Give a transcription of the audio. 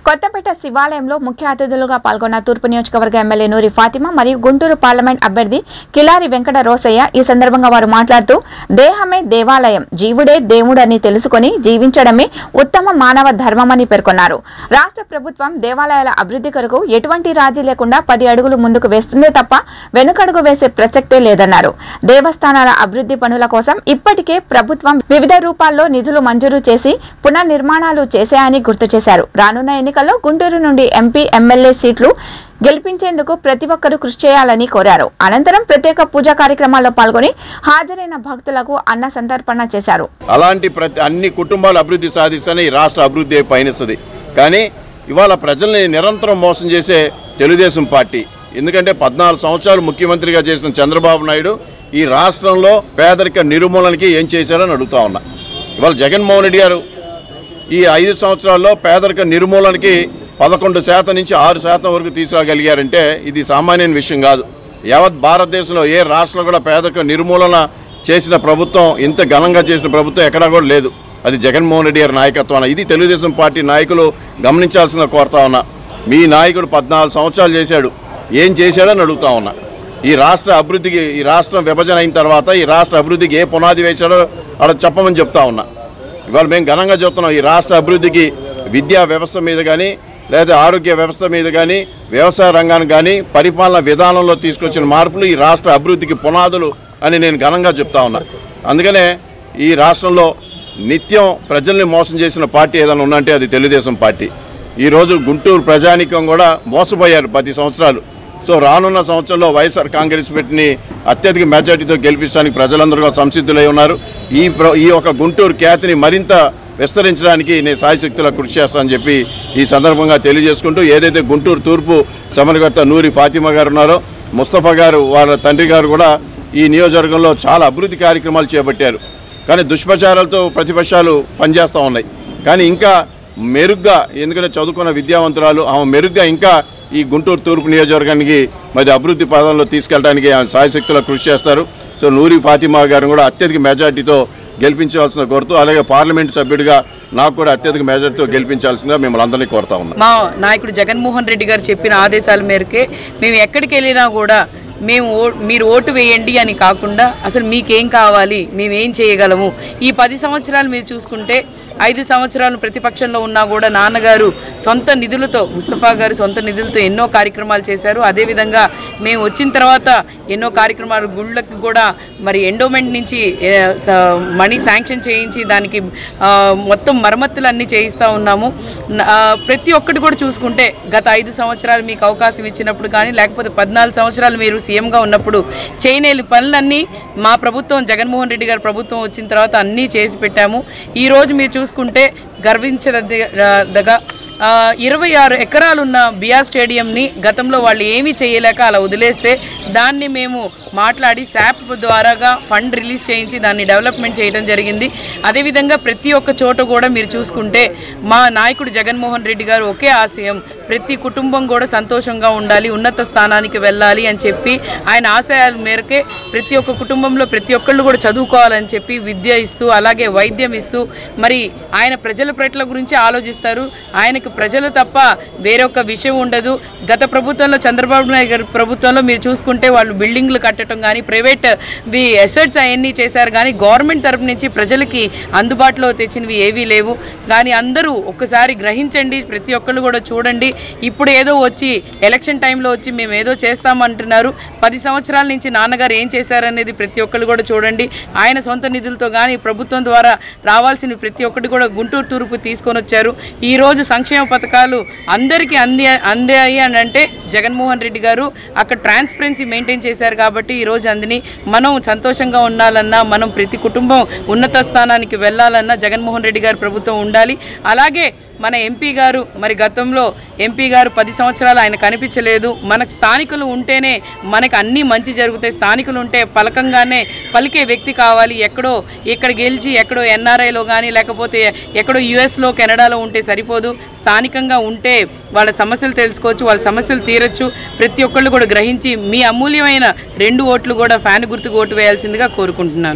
కొత్తపేట శివాలయంలో ముఖ్య అతిథులుగా పాల్గొన్న తూర్పు నియోజకవర్గ ఎమ్మెల్యే నూరి ఫాతిమా మరియు గుంటూరు పార్లమెంట్ అభ్యర్థి కిలారి వెంకట రోసయ్య ఈ సందర్భంగా వారు మాట్లాడుతూ దేహమే దేవాలయం, జీవుడే దేవుడని తెలుసుకొని జీవించడమే ఉత్తమ మానవ ధర్మమని పేర్కొన్నారు. రాష్ట్ర ప్రభుత్వం దేవాలయాల అభివృద్ధి కొరకు ఎటువంటి రాజీ లేకుండా 10 అడుగులు ముందుకు వేస్తుందే తప్ప వెనుకడుగు వేసే ప్రసక్తే లేదన్నారు. దేవస్థానాల అభివృద్ధి పనుల కోసం ఇప్పటికే ప్రభుత్వం వివిధ రూపాల్లో నిధులు మంజూరు చేసి పునర్నిర్మాణాలు చేశాయని గుర్తు చేశారు. రానున్న ఎన్నికల్లో గుంటూరు నుండి ఎంపీ, ఎమ్మెల్యే సీట్లు గెలిపించేందుకు ప్రతి ఒక్కరూ కృషి చేయాలని కోరారు. అనంతరం ప్రత్యేక పూజా కార్యక్రమాల్లో పాల్గొని హాజరైన భక్తులకు అన్న సంతర్పణ చేశారు. అలాంటి అన్ని కుటుంబాలు అభివృద్ధి సాధిస్తేనే ఈ రాష్ట్ర అభివృద్ధి పయనిస్తుంది. కానీ ఇవాళ ప్రజల్ని నిరంతరం మోసం చేసే తెలుగుదేశం పార్టీ, ఎందుకంటే 14 సంవత్సరాలు ముఖ్యమంత్రిగా చేసిన చంద్రబాబు నాయుడు ఈ రాష్ట్రంలో పేదరిక నిర్మూలనకి ఏం చేశారని అడుగుతా ఉన్నా. ఇవాళ జగన్మోహన్ రెడ్డి గారు ఈ 5 సంవత్సరాల్లో పేదరిక నిర్మూలనకి 11% నుంచి 6% వరకు తీసుకురాగలిగారంటే ఇది సామాన్య విషయం కాదు. యావత్ భారతదేశంలో ఏ రాష్ట్రంలో కూడా పేదరిక నిర్మూలన చేసిన ప్రభుత్వం, ఇంత ఘనంగా చేసిన ప్రభుత్వం ఎక్కడా కూడా లేదు. అది జగన్మోహన్ రెడ్డి గారి నాయకత్వాన. ఇది తెలుగుదేశం పార్టీ నాయకులు గమనించాల్సిన కోరుతా ఉన్నా. మీ నాయకుడు 14 సంవత్సరాలు చేశాడు, ఏం చేశాడని అడుగుతా ఉన్నా. ఈ రాష్ట్ర అభివృద్ధికి, ఈ రాష్ట్రం విభజన అయిన తర్వాత ఈ రాష్ట్ర అభివృద్ధికి ఏ పునాది వేశాడో అక్కడ చెప్పమని చెప్తా ఉన్నా. ఇవాళ మేము ఘనంగా చెప్తున్నాం, ఈ రాష్ట్ర అభివృద్ధికి విద్యా వ్యవస్థ మీద కానీ, లేదా ఆరోగ్య వ్యవస్థ మీద కానీ, వ్యవసాయ రంగానికి కానీ, పరిపాలన విధానంలో తీసుకొచ్చిన మార్పులు ఈ రాష్ట్ర అభివృద్ధికి పునాదులు అని నేను ఘనంగా చెప్తా ఉన్నా. అందుకనే ఈ రాష్ట్రంలో నిత్యం ప్రజల్ని మోసం చేసిన పార్టీ ఏదైనా ఉందంటే అది తెలుగుదేశం పార్టీ. ఈరోజు గుంటూరు ప్రజానీకం కూడా మోసపోయారు 10 సంవత్సరాలు. సో రానున్న సంవత్సరంలో వైఎస్ఆర్ కాంగ్రెస్ పార్టీని అత్యధిక మెజార్టీతో గెలిపించడానికి ప్రజలందరూ సంసిద్ధులై ఉన్నారు. ఈ యొక్క గుంటూరు ఖ్యాతిని మరింత విస్తరించడానికి నేను సాయశక్తిలో కృషి చేస్తానని చెప్పి ఈ సందర్భంగా తెలియజేసుకుంటూ, ఏదైతే గుంటూరు తూర్పు సమన్వయకర్త నూరి ఫాతిమా గారు ఉన్నారో, ముస్తఫా గారు వాళ్ళ తండ్రి గారు కూడా ఈ నియోజకవర్గంలో చాలా అభివృద్ధి కార్యక్రమాలు చేపట్టారు. కానీ దుష్ప్రచారాలతో ప్రతిపక్షాలు పనిచేస్తూ ఉన్నాయి. కానీ ఇంకా మెరుగ్గా, ఎందుకంటే చదువుకున్న విద్యావంతురాలు, ఆమె మెరుగ్గా ఇంకా ఈ గుంటూరు తూర్పు నియోజకవర్గానికి మరి అభివృద్ధి పదంలో తీసుకెళ్ళడానికి ఆయన సాయశక్తిలో కృషి చేస్తారు. సో నూరి ఫాతిమా గారు కూడా అత్యధిక మెజార్టీతో గెలిపించాల్సిన కోరుతూ, అలాగే పార్లమెంట్ సభ్యుడిగా నాకు కూడా అత్యధిక మెజార్టీతో గెలిపించాల్సిందిగా మిమ్మల్ని అందరినీ కోరుతా ఉన్నాం. మా నాయకుడు జగన్మోహన్ రెడ్డి గారు చెప్పిన ఆదేశాల మేరకే మేము ఎక్కడికి వెళ్ళినా కూడా మీరు ఓటు వేయండి అని కాకుండా అసలు మీకేం కావాలి, మేమేం చేయగలము. ఈ 10 సంవత్సరాలు మీరు చూసుకుంటే 5 సంవత్సరాలు ప్రతిపక్షంలో ఉన్నా కూడా నాన్నగారు సొంత నిధులతో, ముస్తఫా గారు సొంత నిధులతో ఎన్నో కార్యక్రమాలు చేశారు. అదేవిధంగా మేము వచ్చిన తర్వాత ఎన్నో కార్యక్రమాలు, గుళ్ళకి కూడా మరి ఎండోమెంట్ నుంచి మనీ శాంక్షన్ చేయించి దానికి మొత్తం మరమ్మతులు అన్నీ చేయిస్తూ ఉన్నాము. ప్రతి ఒక్కటి కూడా చూసుకుంటే గత 5 సంవత్సరాలు మీకు అవకాశం ఇచ్చినప్పుడు కానీ, లేకపోతే 14 సంవత్సరాలు మీరు సీఎంగా ఉన్నప్పుడు చేయలేని పనులన్నీ మా ప్రభుత్వం, జగన్మోహన్ రెడ్డి గారి ప్రభుత్వం వచ్చిన తర్వాత అన్నీ చేసి పెట్టాము. ఈరోజు మీరు చూసుకుంటే గర్వించదగ్గ 26 ఎకరాలున్న బిఆర్ స్టేడియంని గతంలో వాళ్ళు ఏమీ చేయలేక అలా వదిలేస్తే దాన్ని మేము మాట్లాడి శాప్ ద్వారాగా ఫండ్ రిలీజ్ చేయించి దాన్ని డెవలప్మెంట్ చేయడం జరిగింది. అదేవిధంగా ప్రతి ఒక్క చోట కూడా మీరు చూసుకుంటే మా నాయకుడు జగన్మోహన్ రెడ్డి గారు ఒకే ఆశయం, ప్రతి కుటుంబం కూడా సంతోషంగా ఉండాలి, ఉన్నత స్థానానికి వెళ్ళాలి అని చెప్పి ఆయన ఆశయాల మేరకే ప్రతి ఒక్క కుటుంబంలో ప్రతి ఒక్కళ్ళు కూడా చదువుకోవాలని చెప్పి విద్య ఇస్తూ, అలాగే వైద్యం ఇస్తూ, మరి ఆయన ప్రజల ప్రజల గురించి ఆలోచిస్తారు. ఆయనకు ప్రజలు తప్ప వేరొక విషయం ఉండదు. గత ప్రభుత్వంలో, చంద్రబాబు నాయుడు గారి ప్రభుత్వంలో మీరు చూసుకుంటే వాళ్ళు బిల్డింగ్లు కట్టడం కానీ, ప్రైవేట్ అసెట్స్ అవన్నీ చేశారు. కానీ గవర్నమెంట్ తరపు నుంచి ప్రజలకి అందుబాటులో తెచ్చినవి ఏవీ లేవు. కానీ అందరూ ఒక్కసారి గ్రహించండి, ప్రతి ఒక్కళ్ళు కూడా చూడండి. ఇప్పుడు ఏదో వచ్చి ఎలక్షన్ టైంలో వచ్చి మేము ఏదో చేస్తామంటున్నారు. 10 సంవత్సరాల నుంచి నాన్నగారు ఏం చేశారనేది ప్రతి ఒక్కళ్ళు కూడా చూడండి. ఆయన సొంత నిధులతో కానీ, ప్రభుత్వం ద్వారా రావాల్సిన ప్రతి ఒక్కటి కూడా గుంటూరు తూర్పు తీసుకొని వచ్చారు. ఈరోజు సంక్షేమ పథకాలు అందరికీ అందాయి అని అంటే జగన్మోహన్ రెడ్డి గారు అక్కడ ట్రాన్స్పరెన్సీ మెయింటైన్ చేశారు. కాబట్టి ఈరోజు అందిని మనం సంతోషంగా ఉండాలన్నా, మనం ప్రతి కుటుంబం ఉన్నత స్థానానికి వెళ్ళాలన్నా జగన్మోహన్ రెడ్డి గారి ప్రభుత్వం ఉండాలి. అలాగే మన ఎంపీ గారు, మరి గతంలో ఎంపీ గారు 10 సంవత్సరాలు ఆయన కనిపించలేదు. మనకు స్థానికులు ఉంటేనే మనకు అన్నీ మంచి జరుగుతాయి. స్థానికులు ఉంటే పలకంగానే పలికే వ్యక్తి కావాలి. ఇక్కడ గెలిచి ఎక్కడో ఎన్ఆర్ఐలో కానీ, లేకపోతే ఎక్కడో యుఎస్లో, కెనడాలో ఉంటే సరిపోదు. స్థానికంగా ఉంటే వాళ్ళ సమస్యలు తెలుసుకోవచ్చు, వాళ్ళ సమస్యలు తీరచ్చు. ప్రతి ఒక్కళ్ళు కూడా గ్రహించి మీ అమూల్యమైన 2 ఓట్లు కూడా ఫ్యాన్ గుర్తుకు ఓటు వేయాల్సిందిగా కోరుకుంటున్నాను.